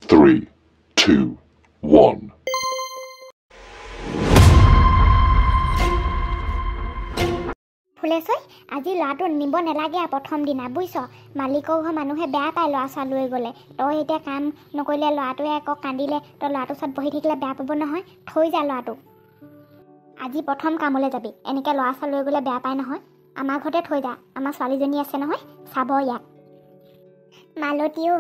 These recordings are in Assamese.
3, 2, 1. ফুলেশ্বৰী আজি ল'ৰাটো নিব নালাগে প্ৰথম দিনা বুজিছ মালিকৰ ঘৰ মানুহে বেয়া পায় ল'ৰা ছোৱালী লৈ গ'লে তই এতিয়া কাম নকৰিলে ল'ৰাটোৱে আকৌ কান্দিলে তই ল'ৰাটোৰ ওচৰত বহি থাকিলে বেয়া পাব নহয় থৈ যা ল'ৰাটোক আজি প্ৰথম কামলৈ যাবি এনেকৈ ল'ৰা ছোৱালী লৈ গ'লে বেয়া পায় নহয় আমাৰ ঘৰতে থৈ যা আমাৰ ছোৱালীজনী আছে নহয় চাব ইয়াক মালতীও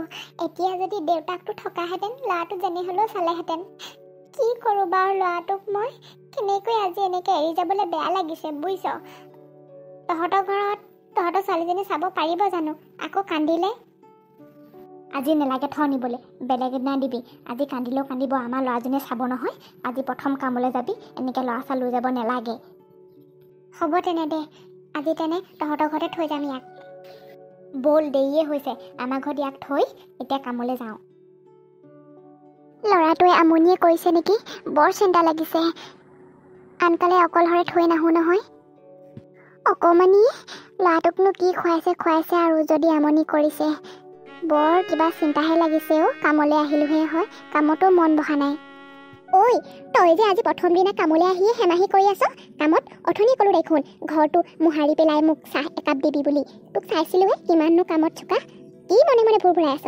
এতিয়া যদি দেউতাকটো থকাহেঁতেন ল'ৰাটো যেনে হ'লেও চালেহেঁতেন কি কৰোঁ বাৰু ল'ৰাটোক মই কেনেকৈ আজি এনেকৈ এৰি যাবলৈ বেয়া লাগিছে বুজিছ তহঁতৰ ঘৰত তহঁতৰ ছোৱালীজনী চাব পাৰিব জানো আকৌ কান্দিলে আজি নেলাগে থ নিবলৈ বেলেগ এদিনা দিবি আজি কান্দিলেও কান্দিব আমাৰ ল'ৰাজনীয়ে চাব নহয় আজি প্ৰথম কামলৈ যাবি এনেকৈ ল'ৰা ছোৱালী লৈ যাব নালাগে হ'ব তেনে দে আজি তেনে তহঁতৰ ঘৰতে থৈ যাম ইয়াক ব'ল দেৰিয়ে হৈছে আমাৰ ঘৰত ইয়াক থৈ এতিয়া কামলৈ যাওঁ ল'ৰাটোৱে আমনিয়ে কৰিছে নেকি বৰ চিন্তা লাগিছে আনকালে অকলশৰে থৈ নাহোঁ নহয় অকণমানি ল'ৰাটোকনো কি খুৱাইছে আৰু যদি আমনি কৰিছে বৰ কিবা চিন্তাহে লাগিছে কামলৈ আহিলোহে হয় কামতো মন বহা নাই ঐ তই যে আজি প্ৰথম দিনা কামলৈ আহিয়ে হেমাহি কৰি আছ কামত অথনি ক'লোঁ দেখোন ঘৰটো মোহাৰি পেলাই মোক চাহ একাপ দিবি বুলি তোক চাইছিলোঁহে কিমাননো কামত চোকা কি মনে মনে ভুৰভুৰাই আছ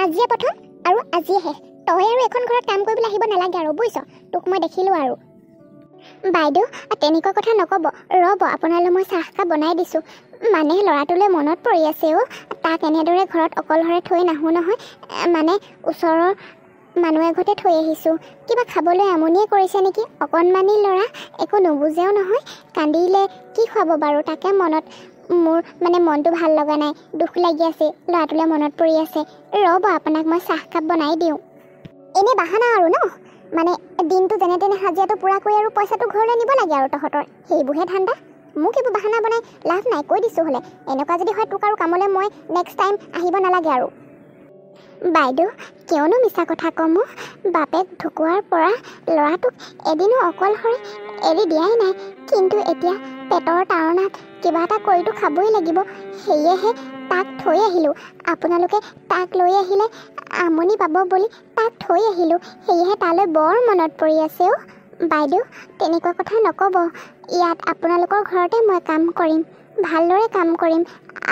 আজিয়ে প্ৰথম আৰু আজিয়ে শেষ তই আৰু এখন ঘৰত কাম কৰিবলৈ আহিব নালাগে আৰু বুজিছ তোক মই দেখিলোঁ আৰু বাইদেউ তেনেকুৱা কথা নক'ব ৰ'ব আপোনালৈ মই চাহকাপ বনাই দিছোঁ মানে ল'ৰাটোলৈ মনত পৰি আছে তাক এনেদৰে ঘৰত অকলশৰে থৈ নাহোঁ নহয় মানে ওচৰৰ মানুহ এঘৰতে থৈ আহিছোঁ কিবা খাবলৈ আমনিয়ে কৰিছে নেকি অকণমানি ল'ৰা একো নুবুজেও নহয় কান্দিলে কি খুৱাব বাৰু তাকে মনত মোৰ মানে মনটো ভাল লগা নাই দুখ লাগি আছে ল'ৰাটোলৈ মনত পৰি আছে ৰ'ব আপোনাক মই চাহকাপ বনাই দিওঁ এনেই বাহানা আৰু ন মানে দিনটো যেনে তেনে হাজিৰাটো পূৰা কৰি আৰু পইচাটো ঘৰলৈ নিব লাগে আৰু তহঁতৰ সেইবোৰহে ধান্দা মোক এইবোৰ বাহানা বনাই লাভ নাই কৈ দিছোঁ হ'লে এনেকুৱা যদি হয় তোক আৰু কামলৈ মই নেক্সট টাইম আহিব নালাগে আৰু বাইদেউ কিয়নো মিছা কথা ক'ম বাপেক ঢুকোৱাৰ পৰা ল'ৰাটোক এদিনো অকলশৰে এৰি দিয়াই নাই কিন্তু এতিয়া পেটৰ তাৰণাত কিবা এটা কৰিতো খাবই লাগিব সেয়েহে তাক থৈ আহিলোঁ আপোনালোকে তাক লৈ আহিলে আমনি পাব বুলি তাক থৈ আহিলোঁ সেয়েহে তালৈ বৰ মনত পৰি আছে বাইদেউ তেনেকুৱা কথা নক'ব ইয়াত আপোনালোকৰ ঘৰতে মই কাম কৰিম ভালদৰে কাম কৰিম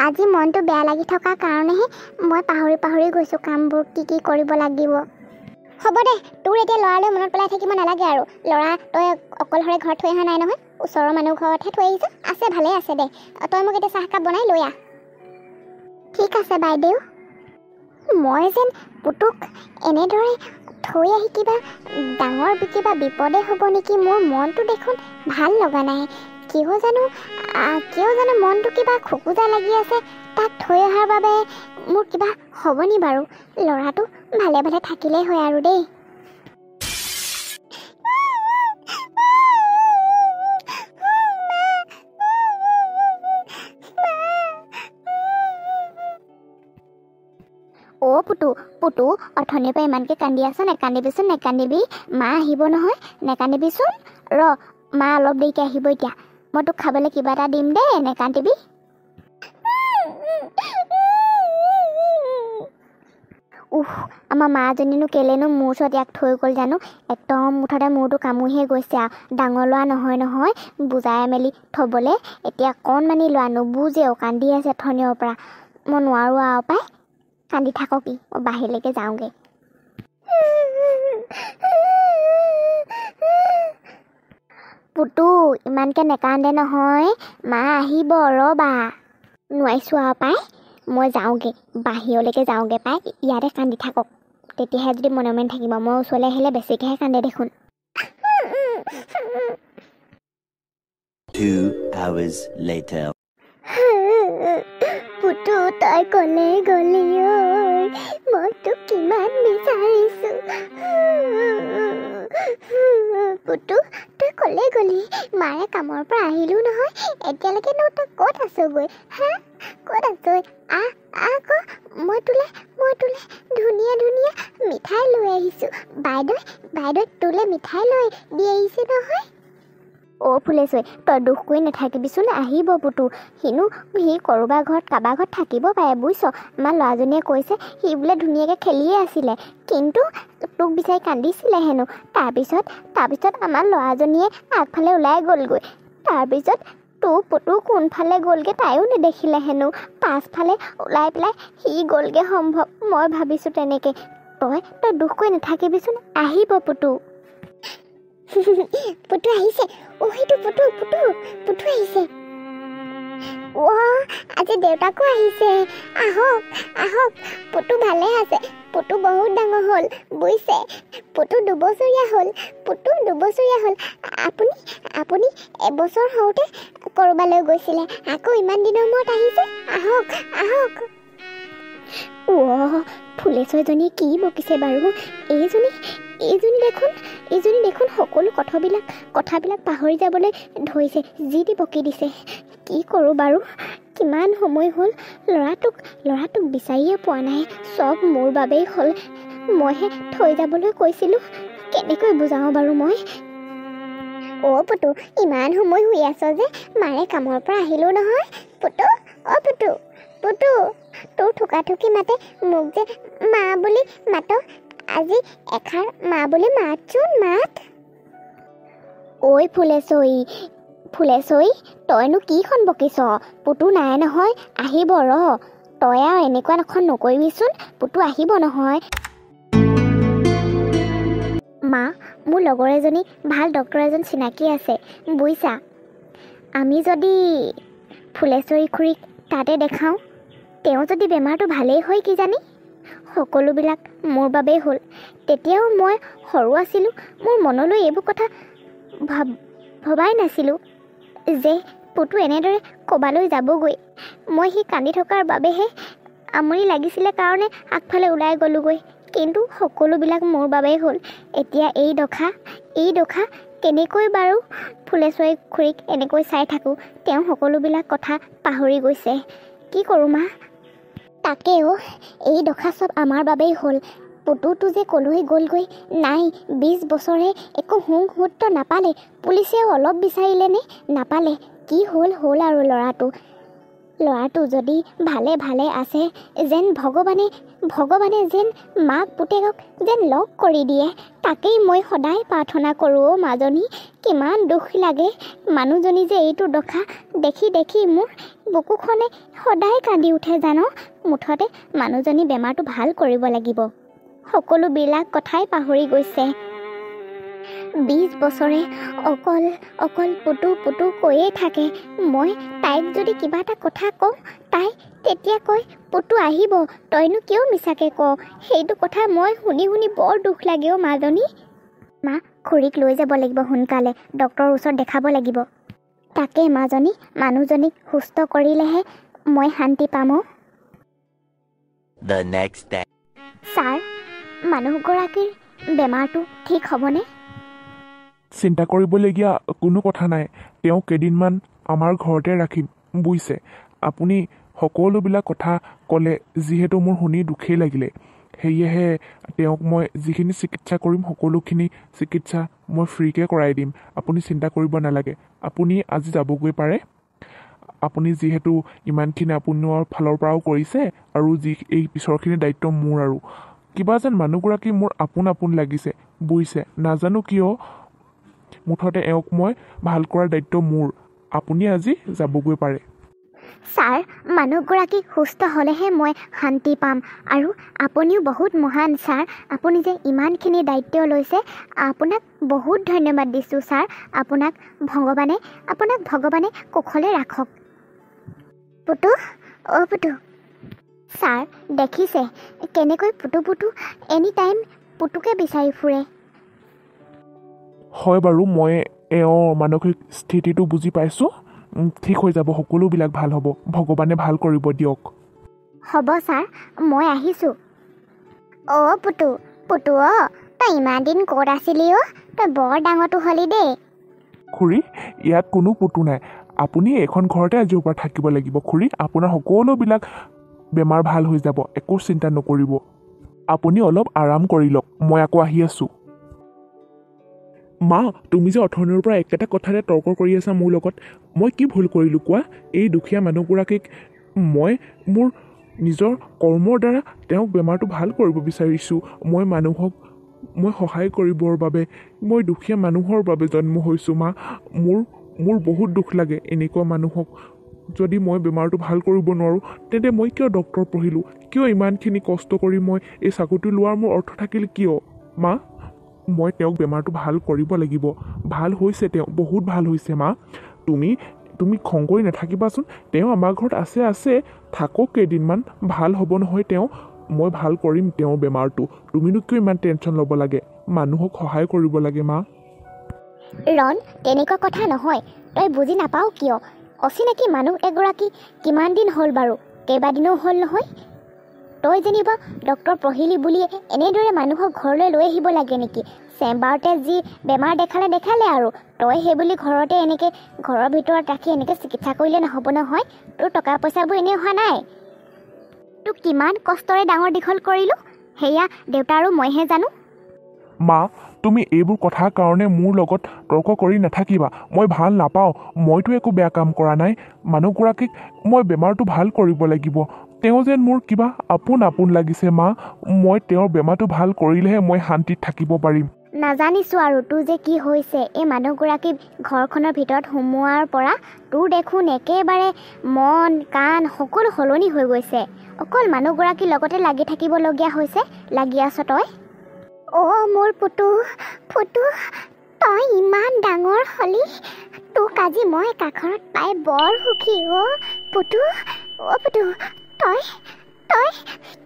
আজি মনটো বেয়া লাগি থকাৰ কাৰণেহে মই পাহৰি গৈছোঁ কামবোৰ কি কৰিব লাগিব হ'ব দে তোৰ এতিয়া ল'ৰালৈ মনত পেলাই থাকিব নালাগে আৰু ল'ৰা তই অকলশৰে ঘৰত থৈ অহা নাই নহয় ওচৰৰ মানুহ ঘৰতহে থৈ আহিছ আছে ভালে আছে দে তই মোক এতিয়া চাহকাপ বনাই লৈ আহ ঠিক আছে বাইদেউ মই যেন পুতুক এনেদৰে থৈ আহি কিবা ডাঙৰ কিবা বিপদে হ'ব নেকি মোৰ মনটো দেখোন ভাল লগা নাই কিয় জানো মনটো কিবা খোকোজা লাগি আছে তাক থৈ অহাৰ বাবে মোৰ কিবা হ'বনি বাৰু ল'ৰাটো ভালে ভালে থাকিলেই হয় আৰু দেই পুতু অথনিৰ পৰা ইমানকৈ কান্দি আছ নেকান্দিবি মা আহিব নহয় নেকান্দিবিচোন ৰ মা অলপ দেৰিকৈ আহিব এতিয়া মই তোক খাবলৈ কিবা এটা দিম দেই নেকান্দিবি আমাৰ মাজনীনো কেলেনো মোৰ ওচৰত ইয়াক থৈ গ'ল জানো একদম মুঠতে মোৰতো কামুৰিহে গৈছে আৰু ডাঙৰ ল'ৰা নহয় বুজাই মেলি থ'বলৈ এতিয়া অকণমানি ল'ৰা নুবুজেও কান্দি আছে অথনিৰ পৰা মই নোৱাৰোঁ আৰু পাই কান্দি থাকক কি মই বাহিৰলৈকে যাওঁগৈ পুতু ইমানকৈ নেকান্দে নহয় মা আহিব ৰ'বা নোৱাৰিছোঁ আৰু পাই মই যাওঁগৈ বাহিৰলৈকে যাওঁগৈ পাই ইয়াতে কান্দি থাকক তেতিয়াহে যদি মনে মনে থাকিব মই ওচৰলৈ আহিলে বেছিকৈহে কান্দে দেখোন 2 hours later পুতু তই ক'লে গ'লি মই তোক কিমান বিচাৰিছোঁ পুতু তই ক'লে গ'লি মায়ে কামৰ পৰা আহিলোঁ নহয় এতিয়ালৈকেনো তই ক'ত আছগৈ ক'ত আছ আহ মই তোলে ধুনীয়া মিঠাই লৈ আহিছোঁ বাইদেউ তোলে মিঠাই লৈ দি আহিছে নহয় ফুলেশ্বৰী তই দুখ কৰি নাথাকিবিচোন আহিব পুতু সি কৰোবাৰ ঘৰত কাৰোবাৰ ঘৰত থাকিব পাৰে বুজিছ আমাৰ ল'ৰাজনীয়ে কৈছে সি বোলে ধুনীয়াকৈ খেলিয়ে আছিলে কিন্তু তোক বিচাৰি কান্দিছিলে হেনো তাৰপিছত আমাৰ ল'ৰাজনীয়ে আগফালে ওলাই গ'লগৈ তাৰপিছত পুতু কোনফালে গ'লগৈ তাইও নেদেখিলে হেনো পাছফালে ওলাই পেলাই সি গ'লগৈ সম্ভৱ মই ভাবিছোঁ তেনেকৈ তই দুখ কৰি নাথাকিবিচোন আহিব পুতু পুতু আহিছে সেইটো পুতু আহিছে আজি দেউতাকো আহিছে আহক পুতু ভালে আছে পুতু বহুত ডাঙৰ হ'ল বুজিছে পুতু 2 বছৰীয়া হ'ল আপুনি এবছৰ হওঁতে ক'ৰবালৈ গৈছিলে আকৌ ইমান দিনৰ মূৰত আহিছে আহক ফুলেশ্বৰীজনীয়ে কি বকিছে বাৰু এইজনী দেখোন সকলো কথাবিলাক পাহৰি যাবলৈ ধৰিছে যি দি বকি দিছে কি কৰোঁ বাৰু কিমান সময় হ'ল ল'ৰাটোক বিচাৰিয়ে পোৱা নাই চব মোৰ বাবেই হ'ল মইহে থৈ যাবলৈ কৈছিলোঁ কেনেকৈ বুজাওঁ বাৰু মই পুতু ইমান সময় শুই আছ যে মাৰে কামৰ পৰা আহিলোঁ নহয় পুতু তোৰ থুকি মাতে মোক যে মা বুলি মাত আজি এষাৰ মা বুলি মাতচোন মাত ফুলেশ্বৰী তইনো কিখন বকিছ পুতু নাই নহয় আহিব তই আৰু এনেকুৱা এখন নকৰিবিচোন পুতু আহিব নহয় মা মোৰ লগৰ এজনী ভাল ডক্তৰ এজন চিনাকি আছে বুজিছা আমি যদি ফুলেশ্বৰী খুৰীক তাতে দেখাওঁ তেওঁ যদি বেমাৰটো ভালেই হয় কি জানি সকলোবিলাক মোৰ বাবেই হ'ল তেতিয়াও মই সৰু আছিলোঁ মোৰ মনলৈ এইবোৰ কথা ভবাই নাছিলোঁ যে পুতু এনেদৰে ক'বালৈ যাবগৈ মই সি কান্দি থকাৰ বাবেহে আমনি লাগিছিলে কাৰণে আগফালে ওলাই গ'লোগৈ কিন্তু সকলোবিলাক মোৰ বাবেই হ'ল এতিয়া এই দখা কেনেকৈ বাৰু ফুলেশ্বৰী খুৰীক এনেকৈ চাই থাকোঁ তেওঁ সকলোবিলাক কথা পাহৰি গৈছে কি কৰোঁ মা তাকেও এই দখা চব আমাৰ বাবেই হ'ল পুতুটো যে কলৈ গ'লগৈ নাই 20 বছৰে একো সুত নাপালে পুলিচেও অলপ বিচাৰিলেনে নাপালে কি হ'ল আৰু ল'ৰাটো যদি ভালে আছে যেন ভগৱানে যেন মাক পুতেকক যেন লগ কৰি দিয়ে তাকেই মই সদায় প্ৰাৰ্থনা কৰোঁ মাজনী কিমান দুখ লাগে মানুহজনী যে এইটো দখা দেখি মোৰ বুকুখনে সদায় কান্দি উঠে জানো মুঠতে মানুহজনী বেমাৰটো ভাল কৰিব লাগিব সকলোবিলাক কথাই পাহৰি গৈছে 20 বছৰে অকল পুতু কৈয়ে থাকে মই তাইক যদি কিবা এটা কথা কওঁ তাই তেতিয়া কয় পুতু আহিব তইনো কিয় মিছাকৈ ক সেইটো কথা মই শুনি বৰ দুখ লাগে মাজনী মা খুৰীক লৈ যাব লাগিব সোনকালে ডক্তৰৰ ওচৰত দেখাব লাগিব তাকে মাজনী মানুহজনীক সুস্থ কৰিলেহে মই শান্তি পাম The next day. ছাৰ মানুহগৰাকীৰ বেমাৰটো ঠিক হ'বনে চিন্তা কৰিবলগীয়া কোনো কথা নাই তেওঁ কেইদিনমান আমাৰ ঘৰতে ৰাখিম বুজিছে আপুনি সকলোবিলাক কথা ক'লে যিহেতু মোৰ শুনি দুখেই লাগিলে সেয়েহে তেওঁক মই যিখিনি চিকিৎসা কৰিম সকলোখিনি চিকিৎসা মই ফ্ৰীকৈ কৰাই দিম আপুনি চিন্তা কৰিব নালাগে আপুনি আজি যাবগৈ পাৰে আপুনি যিহেতু ইমানখিনি আপোনাৰ ফালৰ পৰাও কৰিছে আৰু এই পিছৰখিনি দায়িত্ব মোৰ আৰু কিবা যেন মানুহগৰাকী মোৰ আপোন লাগিছে বুজিছে নাজানো কিয় মুঠতে এওঁক মই ভাল কৰাৰ দায়িত্ব মোৰ আপুনি আজি যাবগৈ পাৰে ছাৰ মানুহগৰাকী সুস্থ হ'লেহে মই শান্তি পাম আৰু আপুনিও বহুত মহান ছাৰ আপুনি যে ইমানখিনি দায়িত্ব লৈছে আপোনাক বহুত ধন্যবাদ দিছোঁ ছাৰ আপোনাক ভগৱানে কুশলে ৰাখক পুতু ছাৰ দেখিছে কেনেকৈ পুতু এনি টাইম পুতুকে বিচাৰি ফুৰে হয় বাৰু মই এওঁৰ মানসিক স্থিতিটো বুজি পাইছোঁ ঠিক হৈ যাব সকলোবিলাক ভাল হ'ব ভগৱানে ভাল কৰিব দিয়ক হ'ব ছাৰ মই আহিছোঁ পুতু তই ইমান দিন ক'ত আছিলি তই বৰ ডাঙৰটো হ'লি দেই খুৰী ইয়াত কোনো পুতু নাই আপুনি এখন ঘৰতে আজিৰ পৰা থাকিব লাগিব খুৰী আপোনাৰ সকলোবিলাক বেমাৰ ভাল হৈ যাব একো চিন্তা নকৰিব আপুনি অলপ আৰাম কৰি লওক মই আকৌ আহি আছোঁ মা তুমি যে অথনিৰ পৰা একেটা কথাতে তৰ্ক কৰি আছা মোৰ লগত মই কি ভুল কৰিলোঁ কোৱা এই দুখীয়া মানুহগৰাকীক মই মোৰ নিজৰ কৰ্মৰ দ্বাৰা তেওঁক বেমাৰটো ভাল কৰিব বিচাৰিছোঁ মই মানুহক মই সহায় কৰিবৰ বাবে মই দুখীয়া মানুহৰ বাবে জন্ম হৈছোঁ মা মোৰ বহুত দুখ লাগে এনেকুৱা মানুহক যদি মই বেমাৰটো ভাল কৰিব নোৱাৰোঁ তেন্তে মই কিয় ডক্টৰ পঢ়িলোঁ কিয় ইমানখিনি কষ্ট কৰি মই এই চাকৰিটো লোৱাৰ মোৰ অৰ্থ থাকিল কিয় মা মই তেওঁক বেমাৰটো ভাল কৰিব লাগিব ভাল হৈছে তেওঁ বহুত ভাল হৈছে মা তুমি খং কৰি নাথাকিবাচোন তেওঁ আমাৰ ঘৰত আছে থাকক কেইদিনমান ভাল হ'ব নহয় তেওঁ মই ভাল কৰিম তেওঁৰ বেমাৰটো তুমিনো কিয় ইমান টেনশ্যন ল'ব লাগে মানুহক সহায় কৰিব লাগে মা ৰণ তেনেকুৱা কথা নহয় তই বুজি নাপাও কিয় অচিনাকি মানুহ এগৰাকী কিমান দিন হ'ল বাৰু কেইবাদিনো হ'ল নহয় তই যেনিবা ডক্টৰ পঢ়িলি বুলিয়ে এনেদৰে মানুহক ঘৰলৈ লৈ আহিব লাগে নেকি চেম্বাৰতে যি বেমাৰ দেখালে আৰু তই সেই বুলি ঘৰতে এনেকৈ ঘৰৰ ভিতৰত ৰাখি এনেকৈ চিকিৎসা কৰিলে নহ'ব নহয় তোৰ টকা পইচাবোৰ এনেই হোৱা নাই তোক কিমান কষ্টৰে ডাঙৰ দীঘল কৰিলোঁ সেয়া দেউতা আৰু মইহে জানো মা তুমি এইবোৰ কথাৰ কাৰণে মোৰ লগত তৰ্ক কৰি নাথাকিবা মই ভাল নাপাওঁ মইতো একো বেয়া কাম কৰা নাই মানুহগৰাকীক মই বেমাৰটো ভাল কৰিব লাগিব তেওঁ যেন মোৰ কিবা আপোন লাগিছে মা মই তেওঁৰ বেমাৰটো ভাল কৰিলেহে মই শান্তিত থাকিব পাৰিম নাজানিছোঁ আৰু তোৰ যে কি হৈছে এই মানুহগৰাকী ঘৰখনৰ ভিতৰত সোমোৱাৰ পৰা তোৰ দেখোন একেবাৰে মন কাণ সকলো সলনি হৈ গৈছে অকল মানুহগৰাকীৰ লগতে লাগি থাকিবলগীয়া হৈছে লাগি আছ তই মোৰ পুতু তই ইমান ডাঙৰ হলি তোক আজি মই কাষৰত পাই বৰ সুখী পুতু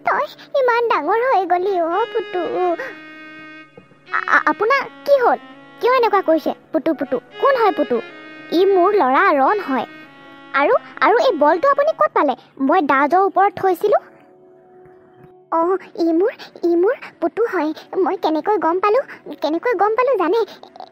তই ইমান ডাঙৰ হৈ গলি পুতু আপোনাৰ কি হ'ল কিয় এনেকুৱা কৈছে পুতু কোন হয় পুতু ই মোৰ ল'ৰা ৰণ হয় আৰু এই বলটো আপুনি ক'ত পালে মই দাজৰ ওপৰত থৈছিলোঁ ই মোৰ পুতু হয় মই কেনেকৈ গম পালোঁ জানে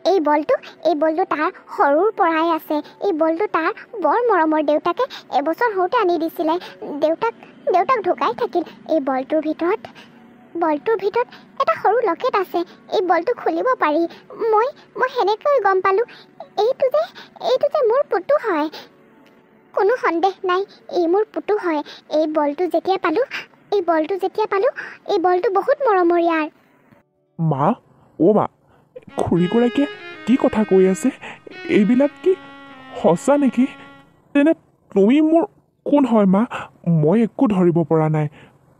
এই বলটো তাৰ সৰুৰ পৰাই আছে এই বলটো তাৰ বৰ মৰমৰ দেউতাকে এবছৰ সৰুতে আনি দিছিলে দেউতাক ঢুকাই থাকিল এই বলটোৰ ভিতৰত এটা সৰু লকেট আছে এই বলটো খুলিব পাৰি মই সেনেকৈ গম পালোঁ এইটো যে মোৰ পুতু হয় কোনো সন্দেহ নাই এই মোৰ পুতু হয় এই বলটো যেতিয়া পালোঁ এই বলটো বহুত মৰমৰ ইয়াৰ মা খুৰীগৰাকীয়ে কি কথা কৈ আছে এইবিলাক কি সঁচা নেকি তেনে তুমি মোৰ কোন হয় মা মই একো ধৰিব পৰা নাই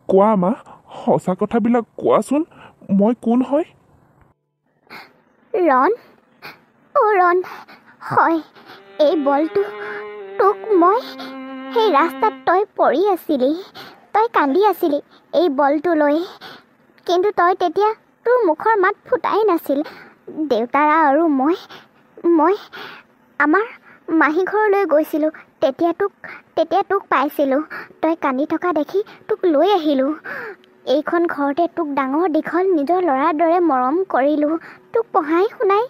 কোৱা মা সঁচা কথাবিলাক কোৱাচোন মই কোন হয় ৰণ হয় এই বলটো তোক মই সেই ৰাস্তাত তই পৰি আছিলি তই কান্দি আছিলি এই বলটো লৈ কিন্তু তই তেতিয়া তোৰ মুখৰ মাত ফুটাই নাছিল দেউতাৰা আৰু মই আমাৰ মাহী ঘৰলৈ গৈছিলোঁ তেতিয়া তোক পাইছিলোঁ তই কান্দি থকা দেখি তোক লৈ আহিলোঁ এইখন ঘৰতে তোক ডাঙৰ দীঘল নিজৰ ল'ৰাৰ দৰে মৰম কৰিলোঁ তোক পঢ়াই শুনাই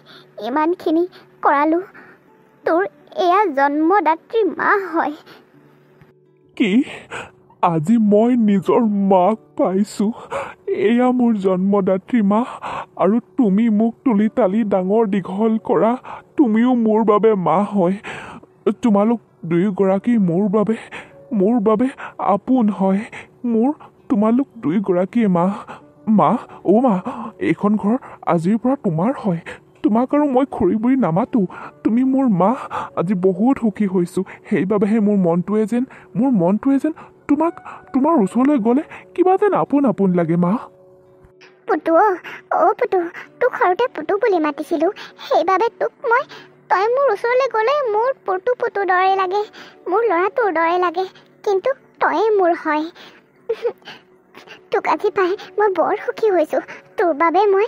ইমানখিনি কৰালোঁ তোৰ এয়া জন্মদাত্ৰী মা হয় কি আজি মই নিজৰ মাক পাইছোঁ এয়া মোৰ জন্মদাত্ৰী মা আৰু তুমি মোক তুলি তালি ডাঙৰ দীঘল কৰা তুমিও মোৰ বাবে মা হয় তোমালোক দুয়োগৰাকী মোৰ বাবে আপোন হয় তোমালোক দুয়োগৰাকীয়ে মা এইখন ঘৰ আজিৰ পৰা তোমাৰ হয় তোমাক আৰু মই খুৰী বুলি নামাতো তুমি মোৰ মা আজি বহুত সুখী হৈছোঁ সেইবাবেহে মোৰ মনটোৱে যেন তোমাক তোমাৰ ওচৰলৈ গ'লে কিবা যেন আপোন লাগে মা পুতু তোক সৰুতে পুতু বুলি মাতিছিলোঁ সেইবাবে তই মোৰ ওচৰলৈ গ'লে মোৰ পুতু দৰে লাগে মোৰ ল'ৰাটোৰ দৰে লাগে কিন্তু তয়ে মোৰ হয় তোক আজি পাই মই বৰ সুখী হৈছোঁ তোৰ বাবে মই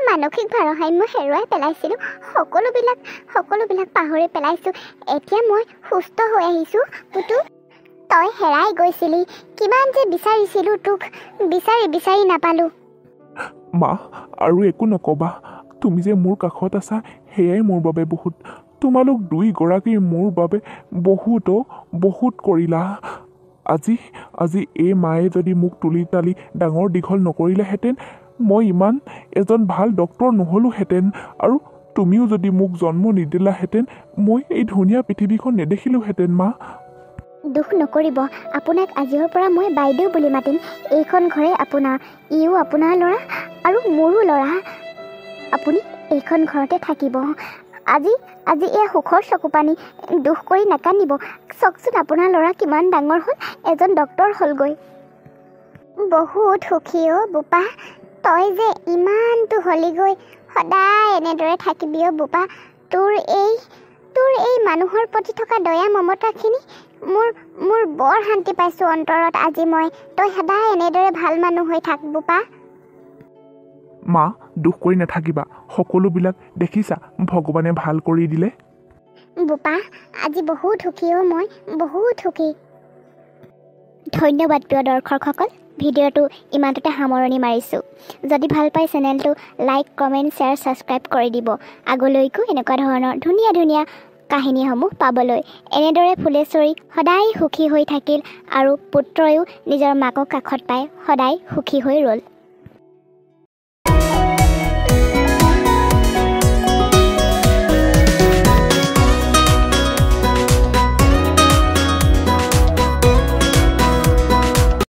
মানসিক ভাৰসাম্য হেৰুৱাই পেলাইছিলোঁ সকলোবিলাক পাহৰি পেলাইছোঁ এতিয়া মই সুস্থ হৈ আহিছোঁ পুতু তই হেৰাই গৈছিলি কিমান যে বিচাৰিছিলোঁ তোক বিচাৰি নাপালোঁ মা আৰু একো নক'বা তুমি যে মোৰ কাষত আছা সেয়াই মোৰ বাবে বহুত তোমালোক দুইগৰাকী মোৰ বাবে বহুত কৰিলা আজি এই মায়ে যদি মোক তুলি তালি ডাঙৰ দীঘল নকৰিলেহেঁতেন মই ইমান এজন ভাল ডক্তৰ নহ'লোহেঁতেন আৰু তুমিও যদি মোক জন্ম নিদিলাহেঁতেন মই এই ধুনীয়া পৃথিৱীখন নেদেখিলোহেঁতেন মা। দুখ নকৰিব, আপোনাক আজিৰ পৰা মই বাইদেউ বুলি মাতিম। এইখন ঘৰে আপোনাৰ, ইও আপোনাৰ ল'ৰা আৰু মোৰো ল'ৰা। আপুনি এইখন ঘৰতে থাকিব। আজি এই সুখৰ চকুপানী দুখ কৰি নাকান্দিব। চাওকচোন আপোনাৰ ল'ৰা কিমান ডাঙৰ হ'ল, এজন ডক্তৰ হ'লগৈ। বহুত সুখী অ' বোপা, তই যে ইমানটো হ'লিগৈ। সদায় এনেদৰে থাকিবি অ' বোপা। তোৰ এই মানুহৰ প্ৰতি থকা দয়া মমতাখিনি মোৰ বৰ শান্তি পাইছোঁ অন্তৰত আজি মই। তই সদায় এনেদৰে ভাল মানুহ হৈ থাক বোপা। মা দুখ কৰি নাথাকিবা, সকলোবিলাক দেখিছা ভগৱানে ভাল কৰি দিলে। বোপা আজি বহুত সুখী অ' মই, বহুত সুখী। ধন্যবাদ প্ৰিয় দৰ্শকসকল, ভিডিঅ'টো ইমানতে সামৰণি মাৰিছোঁ। যদি ভাল পায় চেনেলটো লাইক, কমেণ্ট, শ্বেয়াৰ, ছাবস্ক্ৰাইব কৰি দিব। আগলৈকো এনেকুৱা ধৰণৰ ধুনীয়া ধুনীয়া কাহিনীসমূহ পাবলৈ। এনেদৰে ফুলেশ্বৰী সদায় সুখী হৈ থাকিল আৰু পুত্ৰয়ো নিজৰ মাকক কাষত পাই সদায় সুখী হৈ ৰ'ল।